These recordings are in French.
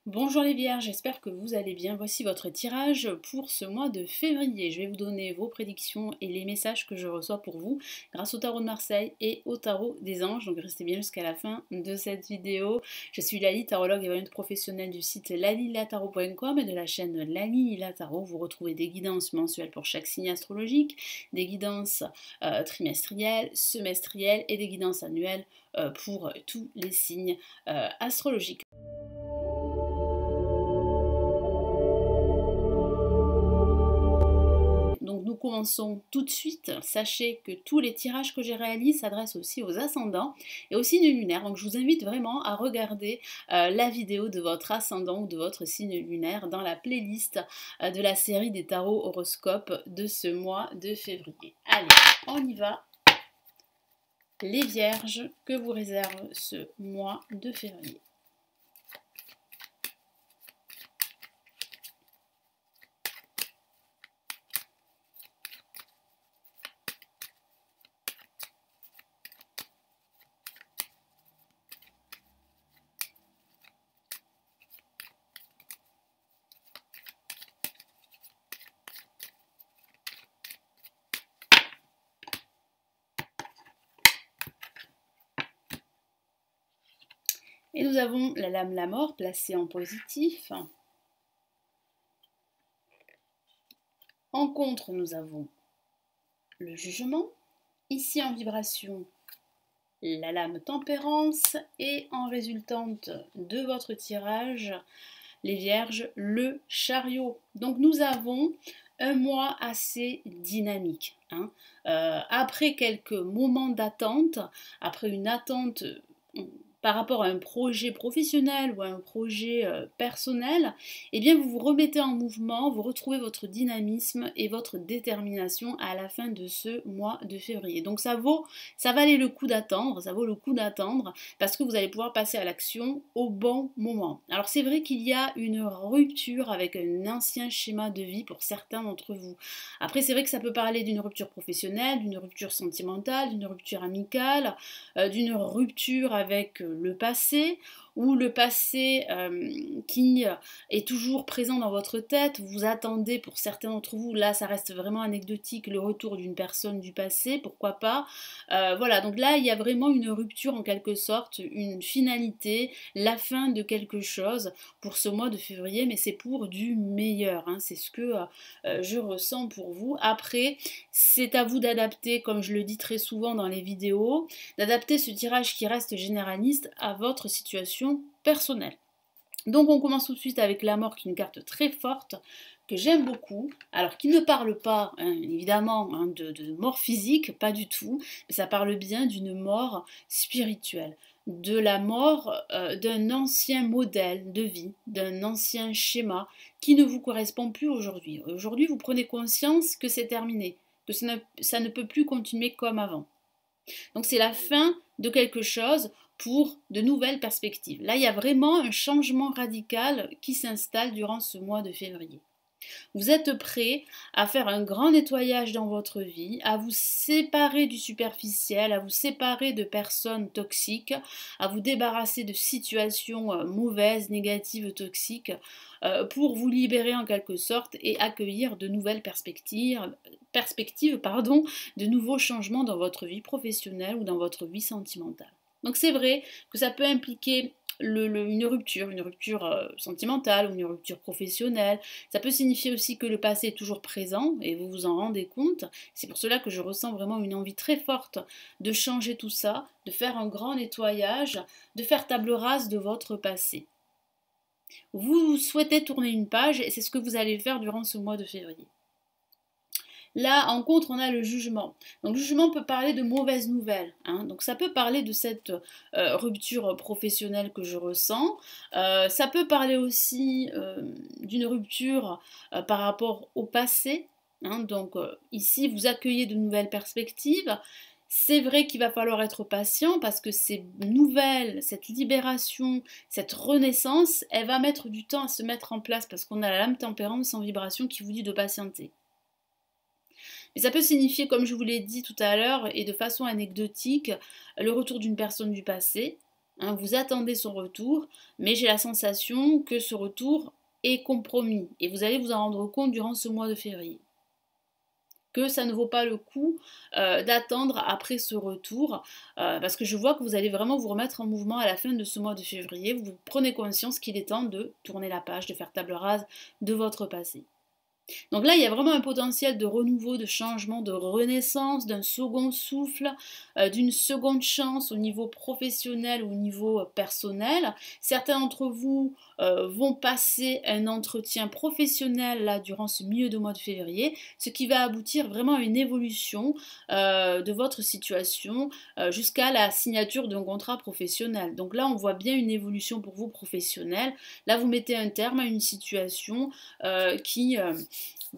Bonjour les vierges, j'espère que vous allez bien. Voici votre tirage pour ce mois de février. Je vais vous donner vos prédictions et les messages que je reçois pour vous grâce au tarot de Marseille et au tarot des anges. Donc restez bien jusqu'à la fin de cette vidéo. Je suis Lali, tarologue et voyante professionnelle du site lalilatarot.com et de la chaîne Lali La Tarot. Vous retrouvez des guidances mensuelles pour chaque signe astrologique, des guidances trimestrielles, semestrielles et des guidances annuelles pour tous les signes astrologiques. Donc nous commençons tout de suite. Sachez que tous les tirages que j'ai réalisés s'adressent aussi aux ascendants et aux signes lunaires. Donc je vous invite vraiment à regarder la vidéo de votre ascendant ou de votre signe lunaire dans la playlist de la série des tarots horoscopes de ce mois de février. Allez, on y va. Les vierges, que vous réserve ce mois de février? Et nous avons la lame la mort placée en positif. En contre, nous avons le jugement. Ici en vibration, la lame tempérance. Et en résultante de votre tirage, les vierges, le chariot. Donc nous avons un mois assez dynamique. Après quelques moments d'attente, après une attente par rapport à un projet professionnel ou à un projet personnel, eh bien vous vous remettez en mouvement, vous retrouvez votre dynamisme et votre détermination à la fin de ce mois de février. Donc ça valait le coup d'attendre, ça vaut le coup d'attendre parce que vous allez pouvoir passer à l'action au bon moment. Alors c'est vrai qu'il y a une rupture avec un ancien schéma de vie pour certains d'entre vous. Après c'est vrai que ça peut parler d'une rupture professionnelle, d'une rupture sentimentale, d'une rupture amicale, d'une rupture avec le passé, ou le passé qui est toujours présent dans votre tête. Vous attendez, pour certains d'entre vous, là ça reste vraiment anecdotique, le retour d'une personne du passé, pourquoi pas. Voilà, donc là il y a vraiment une rupture en quelque sorte, une finalité, la fin de quelque chose pour ce mois de février, mais c'est pour du meilleur, c'est ce que je ressens pour vous. Après, c'est à vous d'adapter, comme je le dis très souvent dans les vidéos, d'adapter ce tirage qui reste généraliste à votre situation personnelle. Donc on commence tout de suite avec la mort, qui est une carte très forte, que j'aime beaucoup, alors qui ne parle pas évidemment de mort physique, pas du tout, mais ça parle bien d'une mort spirituelle, de la mort d'un ancien modèle de vie, d'un ancien schéma qui ne vous correspond plus aujourd'hui. Aujourd'hui vous prenez conscience que c'est terminé, que ça ne peut plus continuer comme avant. Donc c'est la fin de quelque chose pour de nouvelles perspectives. Là, il y a vraiment un changement radical qui s'installe durant ce mois de février. Vous êtes prêt à faire un grand nettoyage dans votre vie, à vous séparer du superficiel, à vous séparer de personnes toxiques, à vous débarrasser de situations mauvaises, négatives, toxiques, pour vous libérer en quelque sorte et accueillir de nouvelles perspectives, de nouveaux changements dans votre vie professionnelle ou dans votre vie sentimentale. Donc c'est vrai que ça peut impliquer une rupture sentimentale ou une rupture professionnelle. Ça peut signifier aussi que le passé est toujours présent et vous vous en rendez compte. C'est pour cela que je ressens vraiment une envie très forte de changer tout ça, de faire un grand nettoyage, de faire table rase de votre passé. Vous souhaitez tourner une page et c'est ce que vous allez faire durant ce mois de février. Là, en contre, on a le jugement. Donc, le jugement peut parler de mauvaises nouvelles. Donc, ça peut parler de cette rupture professionnelle que je ressens. Ça peut parler aussi d'une rupture par rapport au passé. Donc, ici, vous accueillez de nouvelles perspectives. C'est vrai qu'il va falloir être patient parce que ces nouvelles, cette libération, cette renaissance, elle va mettre du temps à se mettre en place parce qu'on a la lame tempérance en vibration qui vous dit de patienter. Mais ça peut signifier, comme je vous l'ai dit tout à l'heure, et de façon anecdotique, le retour d'une personne du passé, hein, vous attendez son retour, mais j'ai la sensation que ce retour est compromis et vous allez vous en rendre compte durant ce mois de février. Que ça ne vaut pas le coup d'attendre après ce retour, parce que je vois que vous allez vraiment vous remettre en mouvement à la fin de ce mois de février. Vous prenez conscience qu'il est temps de tourner la page, de faire table rase de votre passé. Donc là, il y a vraiment un potentiel de renouveau, de changement, de renaissance, d'un second souffle, d'une seconde chance au niveau professionnel ou au niveau personnel. Certains d'entre vous vont passer un entretien professionnel là durant ce milieu de mois de février, ce qui va aboutir vraiment à une évolution de votre situation jusqu'à la signature d'un contrat professionnel. Donc là, on voit bien une évolution pour vous professionnelle. Là, vous mettez un terme à une situation qui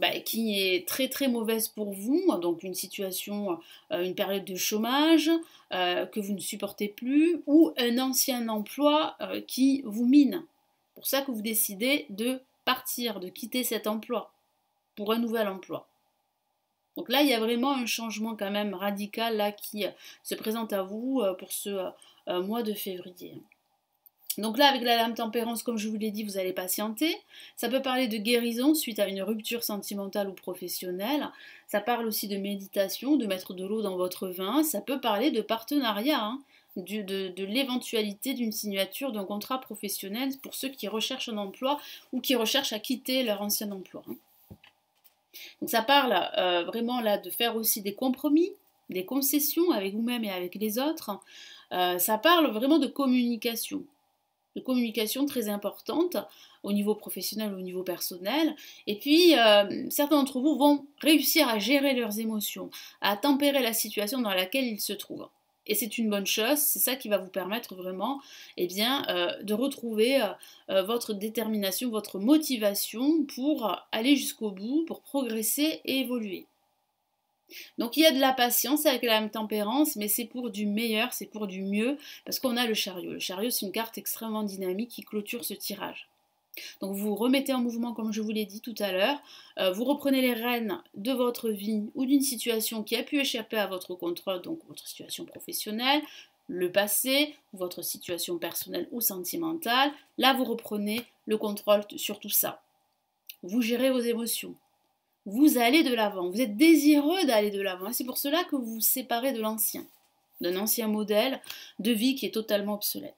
est très très mauvaise pour vous, donc une situation, une période de chômage que vous ne supportez plus, ou un ancien emploi qui vous mine. C'est pour ça que vous décidez de partir, de quitter cet emploi pour un nouvel emploi. Donc là, il y a vraiment un changement quand même radical là, qui se présente à vous pour ce mois de février. Donc là, avec la lame tempérance, comme je vous l'ai dit, vous allez patienter. Ça peut parler de guérison suite à une rupture sentimentale ou professionnelle. Ça parle aussi de méditation, de mettre de l'eau dans votre vin. Ça peut parler de partenariat, hein, de l'éventualité d'une signature d'un contrat professionnel pour ceux qui recherchent un emploi ou qui recherchent à quitter leur ancien emploi. Hein. Donc ça parle vraiment là de faire aussi des compromis, des concessions avec vous-même et avec les autres. Ça parle vraiment de communication très importante au niveau professionnel, au niveau personnel. Et puis, certains d'entre vous vont réussir à gérer leurs émotions, à tempérer la situation dans laquelle ils se trouvent. Et c'est une bonne chose, c'est ça qui va vous permettre vraiment de retrouver votre détermination, votre motivation pour aller jusqu'au bout, pour progresser et évoluer. Donc il y a de la patience avec la tempérance, mais c'est pour du meilleur, c'est pour du mieux, parce qu'on a le chariot. Le chariot, c'est une carte extrêmement dynamique qui clôture ce tirage. Donc vous vous remettez en mouvement, comme je vous l'ai dit tout à l'heure, vous reprenez les rênes de votre vie ou d'une situation qui a pu échapper à votre contrôle, donc votre situation professionnelle, le passé, votre situation personnelle ou sentimentale. Là, vous reprenez le contrôle sur tout ça. Vous gérez vos émotions. Vous allez de l'avant, vous êtes désireux d'aller de l'avant. Et c'est pour cela que vous vous séparez de l'ancien, d'un ancien modèle de vie qui est totalement obsolète.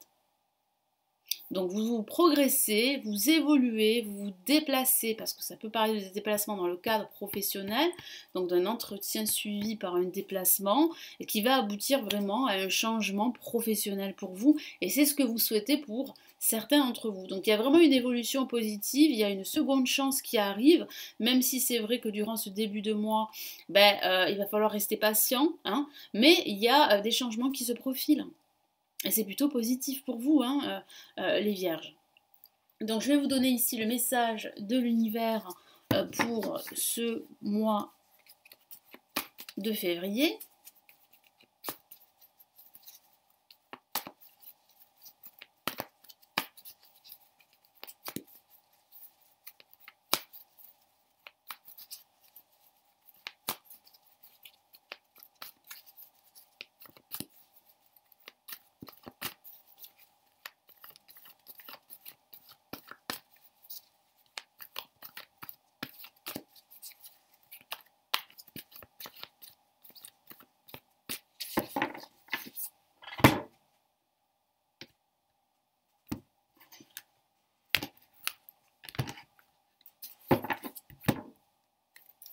Donc vous progressez, vous évoluez, vous vous déplacez, parce que ça peut parler de déplacements dans le cadre professionnel, donc d'un entretien suivi par un déplacement, et qui va aboutir vraiment à un changement professionnel pour vous, et c'est ce que vous souhaitez pour certains d'entre vous. Donc il y a vraiment une évolution positive, il y a une seconde chance qui arrive, même si c'est vrai que durant ce début de mois, il va falloir rester patient, hein, mais il y a des changements qui se profilent. Et c'est plutôt positif pour vous, hein, les vierges. Donc je vais vous donner ici le message de l'univers pour ce mois de février.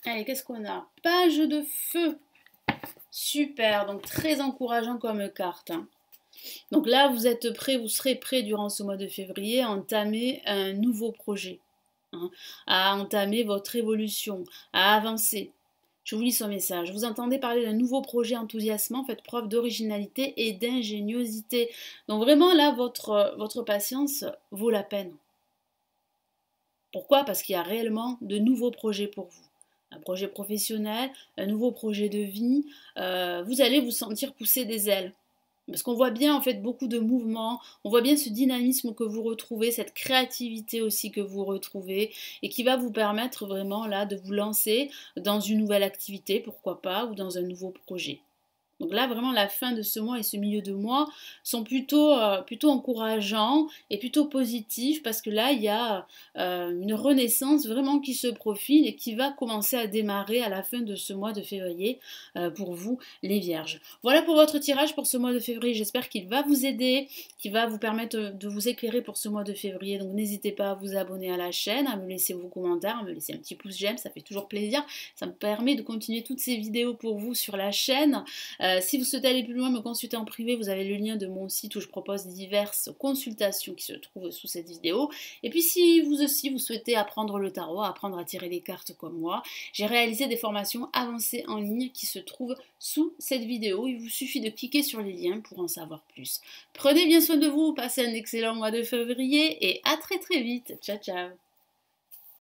Allez, qu'est-ce qu'on a? Page de feu. Super, donc très encourageant comme carte. Hein. Donc là, vous êtes prêts, vous serez prêts durant ce mois de février à entamer un nouveau projet, hein, à entamer votre évolution, à avancer. Je vous lis son message. Vous entendez parler d'un nouveau projet enthousiasmant, faites preuve d'originalité et d'ingéniosité. Donc vraiment là, votre patience vaut la peine. Pourquoi? Parce qu'il y a réellement de nouveaux projets pour vous. Un projet professionnel, un nouveau projet de vie, vous allez vous sentir pousser des ailes. Parce qu'on voit bien en fait beaucoup de mouvements, on voit bien ce dynamisme que vous retrouvez, cette créativité aussi que vous retrouvez et qui va vous permettre vraiment là de vous lancer dans une nouvelle activité, pourquoi pas, ou dans un nouveau projet. Donc là, vraiment, la fin de ce mois et ce milieu de mois sont plutôt encourageants et plutôt positifs parce que là, il y a une renaissance vraiment qui se profile et qui va commencer à démarrer à la fin de ce mois de février pour vous, les Vierges. Voilà pour votre tirage pour ce mois de février. J'espère qu'il va vous aider, qu'il va vous permettre de vous éclairer pour ce mois de février. Donc n'hésitez pas à vous abonner à la chaîne, à me laisser vos commentaires, à me laisser un petit pouce j'aime, ça fait toujours plaisir. Ça me permet de continuer toutes ces vidéos pour vous sur la chaîne. Si vous souhaitez aller plus loin, me consulter en privé, vous avez le lien de mon site où je propose diverses consultations qui se trouvent sous cette vidéo. Et puis si vous aussi vous souhaitez apprendre le tarot, apprendre à tirer les cartes comme moi, j'ai réalisé des formations avancées en ligne qui se trouvent sous cette vidéo. Il vous suffit de cliquer sur les liens pour en savoir plus. Prenez bien soin de vous, passez un excellent mois de février et à très vite. Ciao ciao.